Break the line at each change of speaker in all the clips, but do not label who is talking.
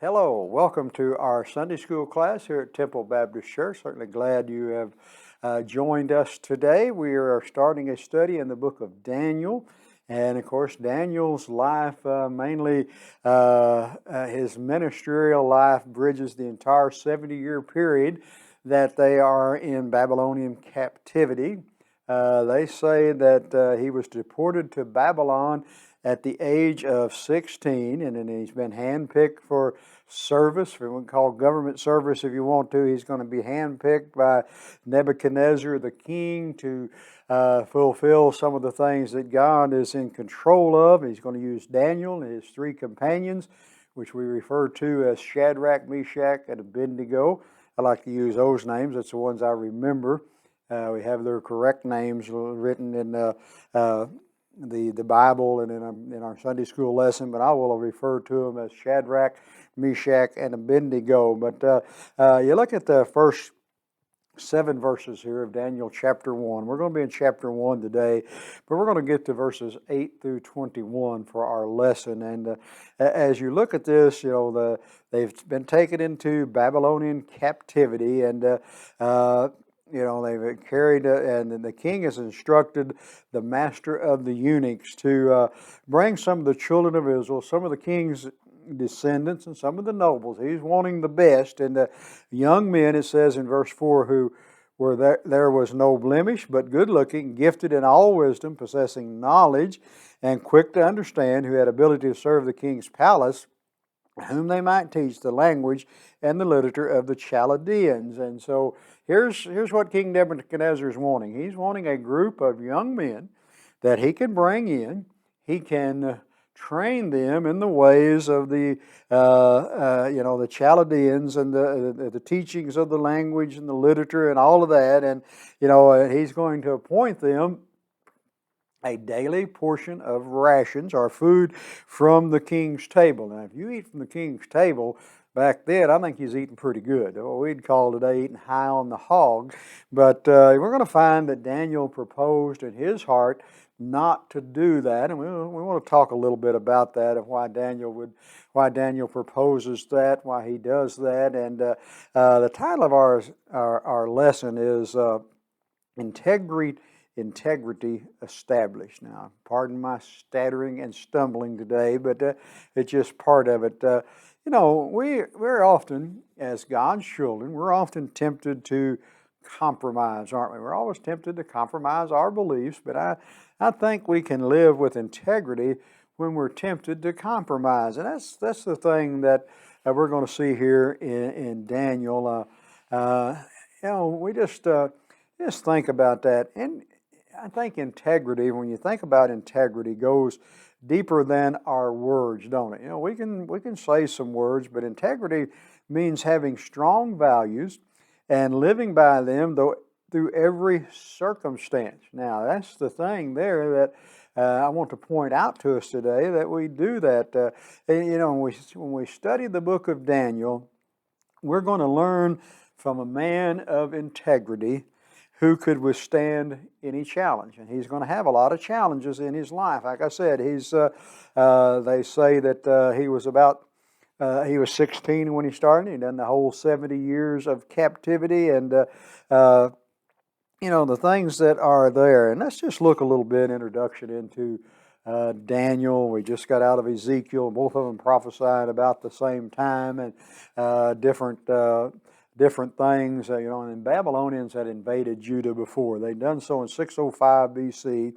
Hello, welcome to our Sunday school class here at Temple Baptist Church. Certainly glad you have joined us today. We are starting a study in the book of Daniel. And of course, Daniel's life, mainly his ministerial life, bridges the entire 70-year period that they are in Babylonian captivity. They say that he was deported to Babylon at the age of 16, and then he's been handpicked for service, we would call government service if you want to. He's going to be handpicked by Nebuchadnezzar the king to fulfill some of the things that God is in control of. He's going to use Daniel and his three companions, which we refer to as Shadrach, Meshach, and Abednego. I like to use those names. That's the ones I remember. We have their correct names written in the Bible and in our Sunday school lesson, but I will refer to them as Shadrach, Meshach, and Abednego. But you look at the first 7 verses here of Daniel chapter 1. We're going to be in chapter 1 today, but we're going to get to verses 8 through 21 for our lesson. And as you look at this, they've been taken into Babylonian captivity, and they've carried, and the king has instructed the master of the eunuchs to bring some of the children of Israel, some of the king's descendants, and some of the nobles. He's wanting the best. And the young men, it says in verse 4, who were there was no blemish, but good looking, gifted in all wisdom, possessing knowledge, and quick to understand, who had ability to serve the king's palace, whom they might teach the language and the literature of the Chaldeans. And so here's what King Nebuchadnezzar is wanting. He's wanting a group of young men that he can bring in. He can train them in the ways of the Chaldeans and the teachings of the language and the literature and all of that. And he's going to appoint them a daily portion of rations or food from the king's table. Now, if you eat from the king's table, back then, I think he's eating pretty good. What we'd call today eating high on the hog. But we're going to find that Daniel proposed in his heart not to do that, and we want to talk a little bit about that, of why Daniel proposes that, why he does that. And the title of our lesson is Integrity Established. Now, pardon my stuttering and stumbling today, but it's just part of it. We're often, as God's children, we're often tempted to compromise, aren't we? We're always tempted to compromise our beliefs, but I think we can live with integrity when we're tempted to compromise. And that's the thing that we're going to see here in Daniel. We just think about that. And I think integrity, when you think about integrity, goes deeper than our words, don't it? We can say some words, but integrity means having strong values and living by them through every circumstance. Now, that's the thing there that I want to point out to us today, that we do that. When we study the book of Daniel, we're going to learn from a man of integrity who could withstand any challenge. And he's going to have a lot of challenges in his life. Like I said, they say that he was 16 when he started. He'd done the whole 70 years of captivity, and the things that are there. And let's just look a little bit, introduction into Daniel. We just got out of Ezekiel. Both of them prophesied about the same time, and different things. And the Babylonians had invaded Judah before. They'd done so in 605 BC.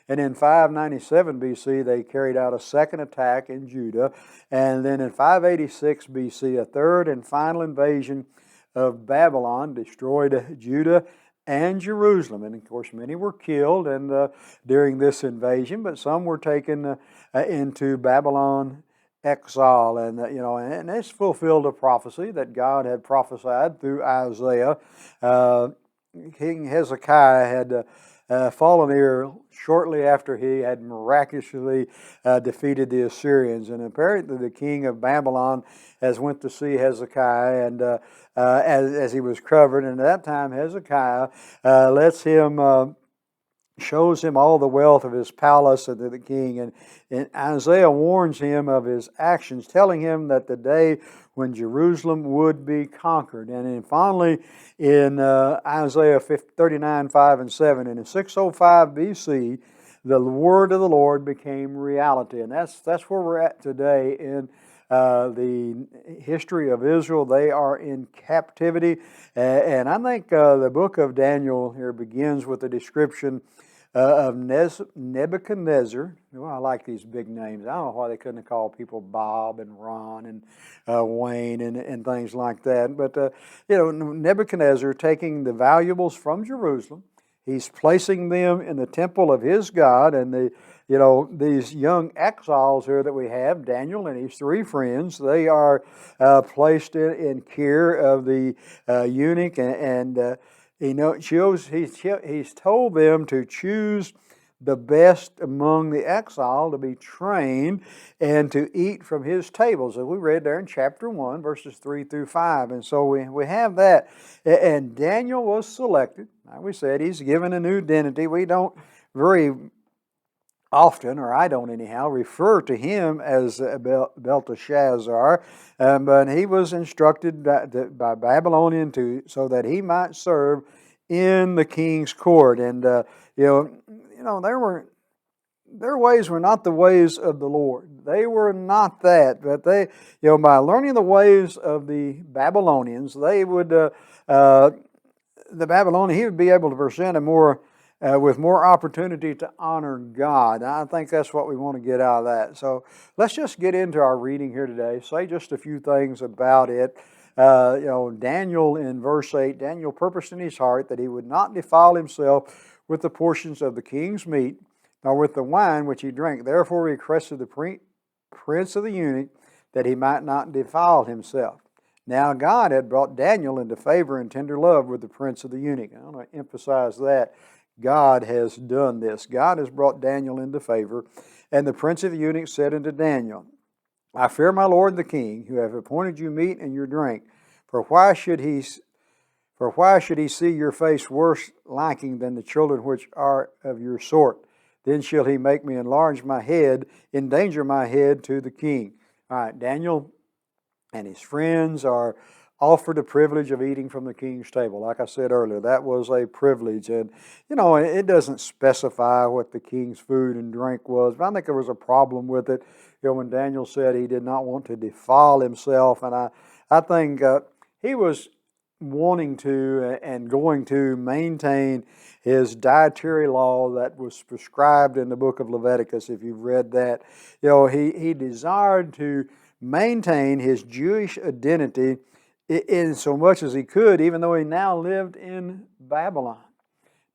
And in 597 BC, they carried out a second attack in Judah. And then in 586 BC, a third and final invasion of Babylon destroyed Judah and Jerusalem. And of course, many were killed during this invasion, but some were taken into Babylon exile. And this fulfilled a prophecy that God had prophesied through Isaiah. King Hezekiah had fallen ill shortly after he had miraculously defeated the Assyrians. And apparently the king of Babylon has went to see Hezekiah, and as he was covered. And at that time Hezekiah lets him shows him all the wealth of his palace and to the king. And Isaiah warns him of his actions, telling him that the day when Jerusalem would be conquered. And then finally, in Isaiah 39, 5 and 7, in 605 BC, the word of the Lord became reality. And that's where we're at today in the history of Israel. They are in captivity. And I think the book of Daniel here begins with a description of Nebuchadnezzar. Well, I like these big names. I don't know why they couldn't have called people Bob and Ron and Wayne and things like that. But, Nebuchadnezzar taking the valuables from Jerusalem. He's placing them in the temple of his God, and these young exiles here that we have, Daniel and his three friends, they are placed in care of the eunuch, and he's told them to choose the best among the exile to be trained and to eat from his table. So we read there in chapter 1, verses 3 through 5. And so we have that. And Daniel was selected. Like we said, he's given a new identity. We don't very often, or I don't anyhow, refer to him as Belteshazzar, but he was instructed by Babylonian so that he might serve in the king's court. And their ways were not the ways of the Lord. They were not that, but by learning the ways of the Babylonians, they would he would be able to present with more opportunity to honor God. I think that's what we want to get out of that. So let's just get into our reading here today. Say just a few things about it. Daniel in verse 8, Daniel purposed in his heart that he would not defile himself with the portions of the king's meat, nor with the wine which he drank. Therefore he requested the prince of the eunuch that he might not defile himself. Now God had brought Daniel into favor and tender love with the prince of the eunuch. I want to emphasize that. God has done this. God has brought Daniel into favor. And the prince of the eunuchs said unto Daniel, I fear my lord the king, who have appointed you meat and your drink. For why should he see your face worse liking than the children which are of your sort? Then shall he make me enlarge my head, endanger my head to the king. All right, Daniel and his friends are offered the privilege of eating from the king's table. Like I said earlier, that was a privilege. And, it doesn't specify what the king's food and drink was, but I think there was a problem with it. When Daniel said he did not want to defile himself, and I think he was wanting to and going to maintain his dietary law that was prescribed in the book of Leviticus, if you've read that. He desired to maintain his Jewish identity in so much as he could, even though he now lived in Babylon.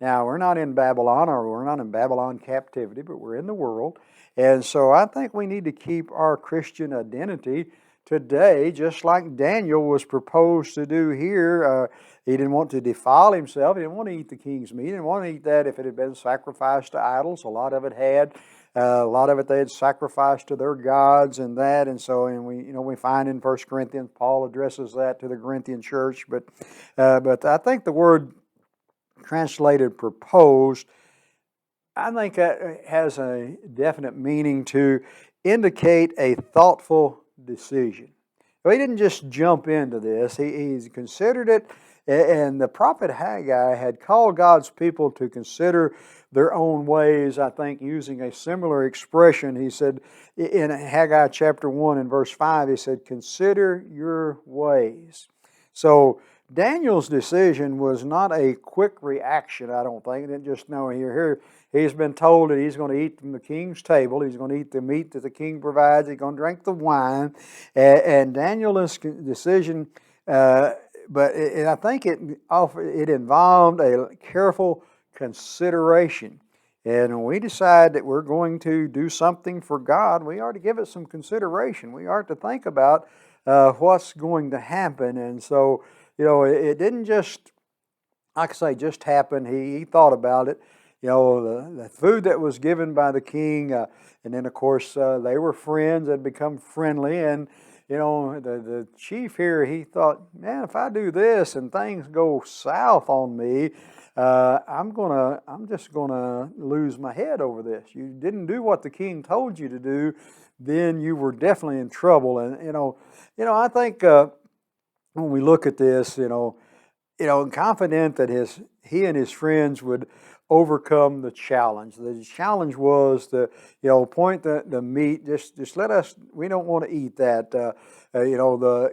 Now, we're not in Babylon, or we're not in Babylon captivity, but we're in the world. And so I think we need to keep our Christian identity today, just like Daniel was proposed to do here. He didn't want to defile himself. He didn't want to eat the king's meat. He didn't want to eat that if it had been sacrificed to idols. A lot of it had. A lot of it they had sacrificed to their gods and that. And so, we find in 1 Corinthians, Paul addresses that to the Corinthian church. But I think the word translated proposed, I think that has a definite meaning to indicate a thoughtful decision. He didn't just jump into this. He considered it, and the prophet Haggai had called God's people to consider their own ways, I think, using a similar expression. He said in Haggai chapter 1 and verse 5, he said, consider your ways. So Daniel's decision was not a quick reaction, I don't think. He didn't just know here he's been told that he's going to eat from the king's table. He's going to eat the meat that the king provides. He's going to drink the wine. And Daniel's decision, but I think it involved a careful consideration. And when we decide that we're going to do something for God, we are to give it some consideration. We are to think about what's going to happen. And so, it didn't just, like I say, just happen. He thought about it. The food that was given by the king, and then of course they were friends, had become friendly, and the chief here, he thought, man, if I do this and things go south on me, I'm just gonna lose my head over this. You didn't do what the king told you to do, then you were definitely in trouble. And I think when we look at this, confident that he and his friends would overcome the challenge. The challenge was to, point the meat. Just let us. We don't want to eat that.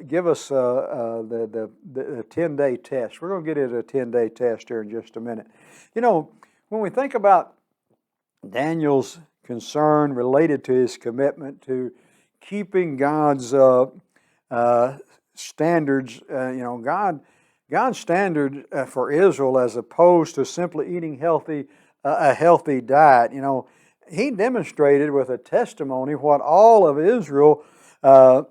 Give us the 10-day test. We're going to get into a 10-day test here in just a minute. When we think about Daniel's concern related to his commitment to keeping God's standards, God's standard for Israel, as opposed to simply eating a healthy diet. He demonstrated with a testimony what all of Israel, for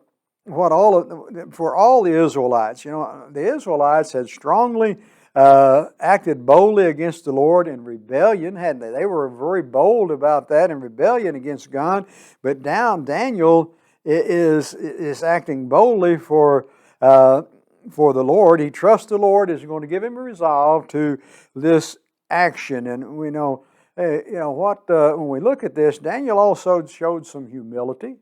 all the Israelites. The Israelites had strongly acted boldly against the Lord in rebellion, hadn't they? They were very bold about that in rebellion against God. But Daniel is acting boldly for the Lord. He trusts the Lord is going to give him a resolve to this action. And we know, when we look at this, Daniel also showed some humility,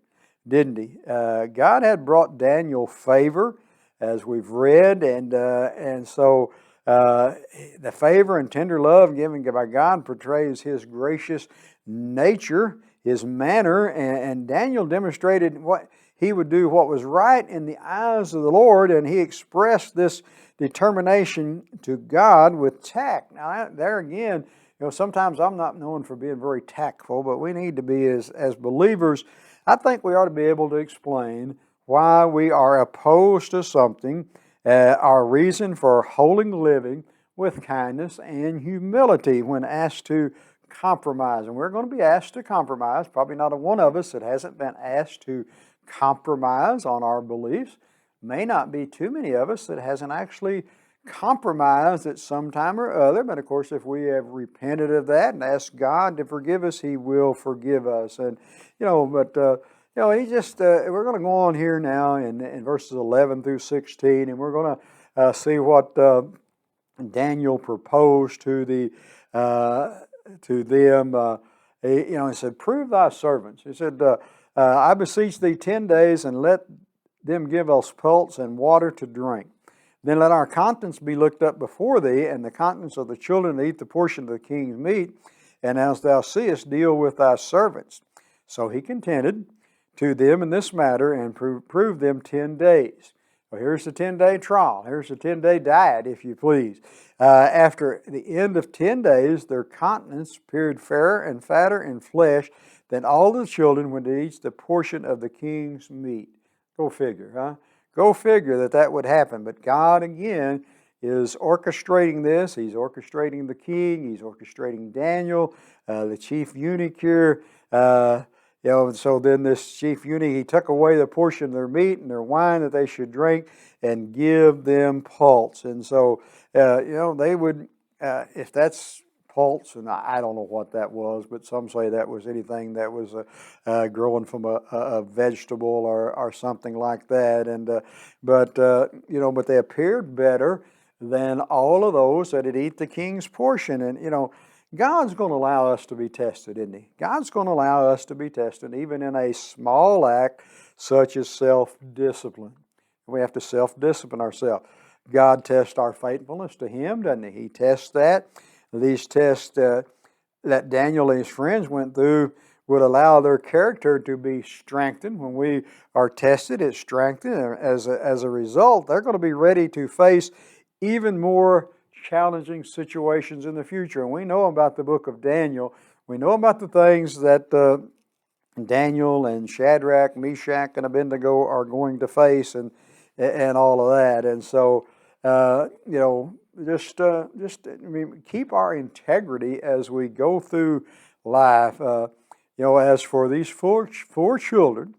didn't he? God had brought Daniel favor, as we've read, and so the favor and tender love given by God portrays His gracious nature, His manner, and Daniel demonstrated what he would do what was right in the eyes of the Lord, and he expressed this determination to God with tact. Now, there again, sometimes I'm not known for being very tactful, but we need to be, as believers, I think we ought to be able to explain why we are opposed to something, our reason for holy living with kindness and humility when asked to compromise. And we're going to be asked to compromise. Probably not a one of us that hasn't been asked to compromise on our beliefs. May not be too many of us that hasn't actually compromised at some time or other, but of course if we have repented of that and asked God to forgive us, He will forgive us. And he just we're going to go on here now in verses 11 through 16, and we're going to see what Daniel proposed to them. He said, "Prove thy servants." He said, "I beseech thee 10 days, and let them give us pulse and water to drink. Then let our countenance be looked up before thee, and the countenance of the children that eat the portion of the king's meat. And as thou seest, deal with thy servants." So he contended to them in this matter, and proved them 10 days. Well, here's the 10-day trial. Here's the 10-day diet, if you please. After the end of 10 days, their countenance appeared fairer and fatter in flesh than all the children when they eat the portion of the king's meat. Go figure, huh? Go figure that would happen. But God, again, is orchestrating this. He's orchestrating the king. He's orchestrating Daniel, the chief eunuch here. So then this chief eunuch, he took away the portion of their meat and their wine that they should drink and give them pulse. And so, they would, if that's pulse, and I don't know what that was, but some say that was anything that was growing from a vegetable or something like that. And but they appeared better than all of those that had eat the king's portion. And God's going to allow us to be tested, isn't He? God's going to allow us to be tested, even in a small act such as self-discipline. We have to self-discipline ourselves. God tests our faithfulness to Him, doesn't He? He tests that. These tests that Daniel and his friends went through would allow their character to be strengthened. When we are tested, it's strengthened. As a result, they're going to be ready to face even more challenging situations in the future. And we know about the book of Daniel. We know about the things that Daniel and Shadrach, Meshach, and Abednego are going to face, and all of that. And so, keep our integrity as we go through life. As for these four children,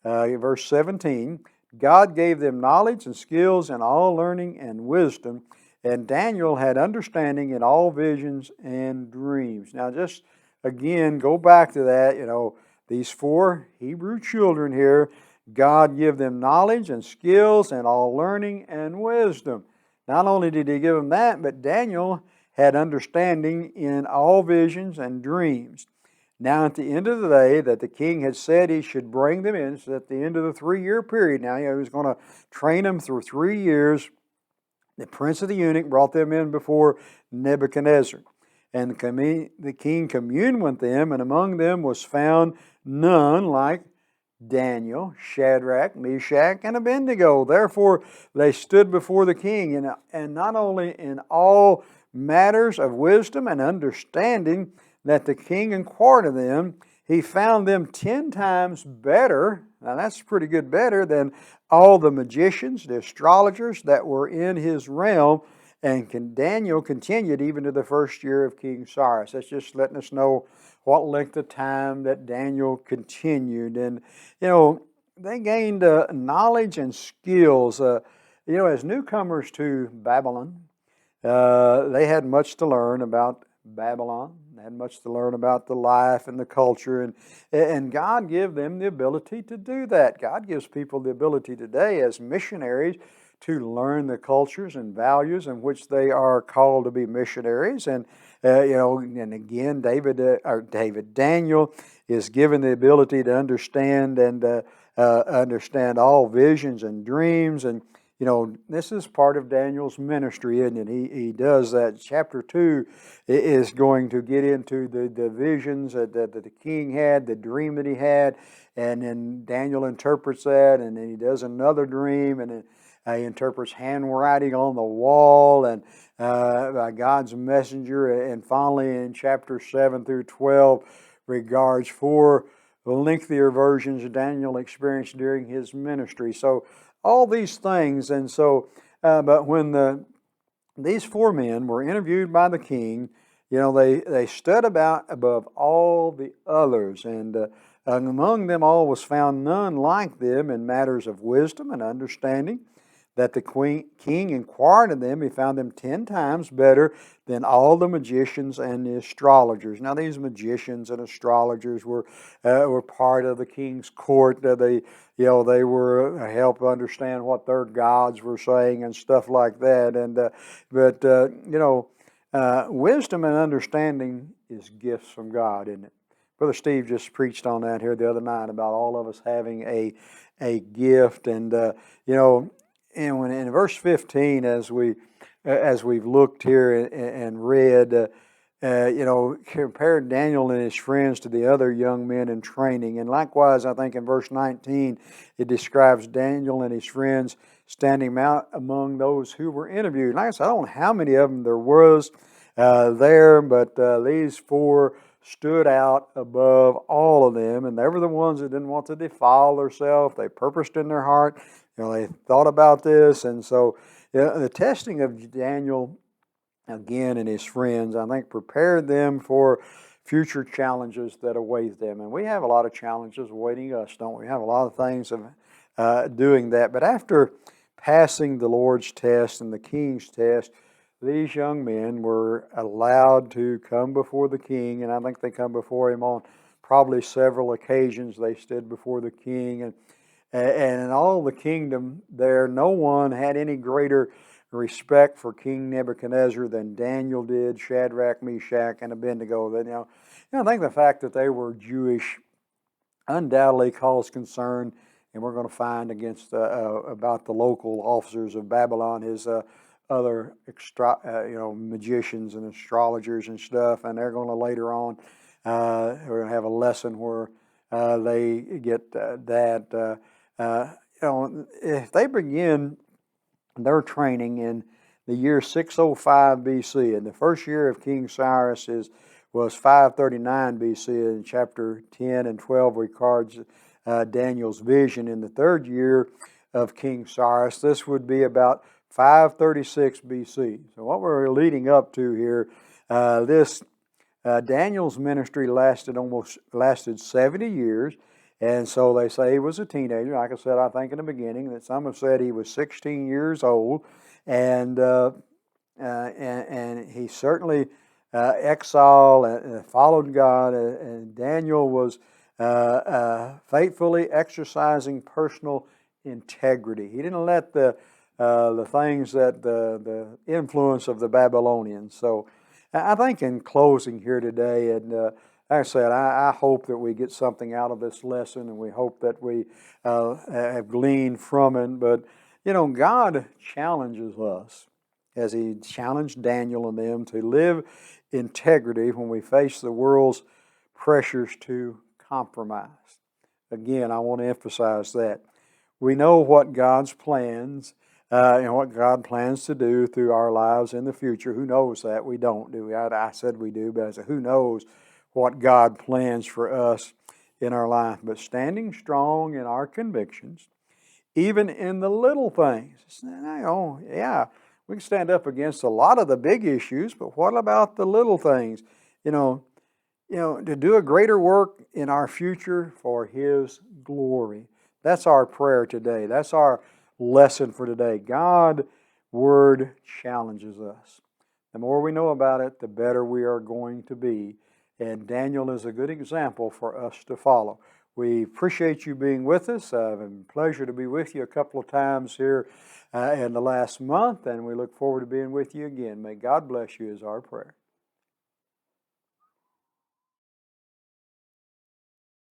verse 17, God gave them knowledge and skills and all learning and wisdom, and Daniel had understanding in all visions and dreams. Now, just again, go back to that. These four Hebrew children here, God give them knowledge and skills and all learning and wisdom. Not only did He give them that, but Daniel had understanding in all visions and dreams. Now, at the end of the day, that the king had said he should bring them in, so at the end of the 3-year period, now he was going to train them through 3 years. The prince of the eunuch brought them in before Nebuchadnezzar. And the king communed with them, and among them was found none like Daniel, Shadrach, Meshach, and Abednego. Therefore they stood before the king, and not only in all matters of wisdom and understanding that the king inquired of them, he found them 10 times better. Now that's pretty good, better than all the magicians, the astrologers that were in his realm. And Daniel continued even to the first year of King Cyrus. That's just letting us know what length of time that Daniel continued. And, they gained knowledge and skills. As newcomers to Babylon, they had much to learn about Babylon. They had much to learn about the life and the culture. And God gave them the ability to do that. God gives people the ability today as missionaries to learn the cultures and values in which they are called to be missionaries. And and again, Daniel is given the ability to understand and understand all visions and dreams. And this is part of Daniel's ministry, isn't it? He does that. Chapter 2 is going to get into the visions that the king had, the dream that he had, and then Daniel interprets that, and then he does another dream, and then he interprets handwriting on the wall and by God's messenger. And finally in chapter 7 through 12 regards 4 lengthier versions Daniel experienced during his ministry. So all these things. And so, but when these 4 men were interviewed by the king, they stood above all the others, and among them all was found none like them in matters of wisdom and understanding. That the king inquired of them, he found them 10 times better than all the magicians and the astrologers. Now, these magicians and astrologers were part of the king's court. They were help understand what their gods were saying and stuff like that. And wisdom and understanding is gifts from God, isn't it? Brother Steve just preached on that here the other night about all of us having a gift, and And when in verse 15, as we've looked here and read, compared Daniel and his friends to the other young men in training. And likewise, I think in verse 19, it describes Daniel and his friends standing out among those who were interviewed. Like I said, I don't know how many of them there was there, but these 4 stood out above all of them, and they were the ones that didn't want to defile themselves. They purposed in their heart. They thought about this, and so the testing of Daniel, again, and his friends, I think prepared them for future challenges that await them. And we have a lot of challenges awaiting us, don't we? We have a lot of things of doing that. But after passing the Lord's test and the king's test, these young men were allowed to come before the king, and I think they come before him on probably several occasions. They stood before the king, and in all the kingdom there, no one had any greater respect for King Nebuchadnezzar than Daniel did, Shadrach, Meshach, and Abednego. I think the fact that they were Jewish undoubtedly caused concern, and we're going to find about the local officers of Babylon, his other magicians and astrologers and stuff, and they're going to later on we're going to have a lesson where they get that. If they begin their training in the year 605 BC, and the first year of King Cyrus was 539 BC, and chapter 10 and 12 records Daniel's vision. In the 3rd year of King Cyrus, this would be about 536 BC. So what we're leading up to here, Daniel's ministry lasted 70 years. And so they say he was a teenager. Like I said, I think in the beginning that some have said he was 16 years old, and he certainly exiled and followed God. And Daniel was faithfully exercising personal integrity. He didn't let the things that the influence of the Babylonians. So I think in closing here today, and like I said, I hope that we get something out of this lesson, and we hope that we have gleaned from it. But God challenges us, as He challenged Daniel and them, to live integrity when we face the world's pressures to compromise. Again, I want to emphasize that. We know what God's plans and what God plans to do through our lives in the future. Who knows that? We don't, do we? I said we do, but I said, who knows what God plans for us in our life? But standing strong in our convictions, even in the little things. Yeah, we can stand up against a lot of the big issues, but what about the little things? To do a greater work in our future for His glory. That's our prayer today. That's our lesson for today. God's Word challenges us. The more we know about it, the better we are going to be. And Daniel is a good example for us to follow. We appreciate you being with us. It's a pleasure to be with you a couple of times here in the last month, and we look forward to being with you again. May God bless you is our prayer.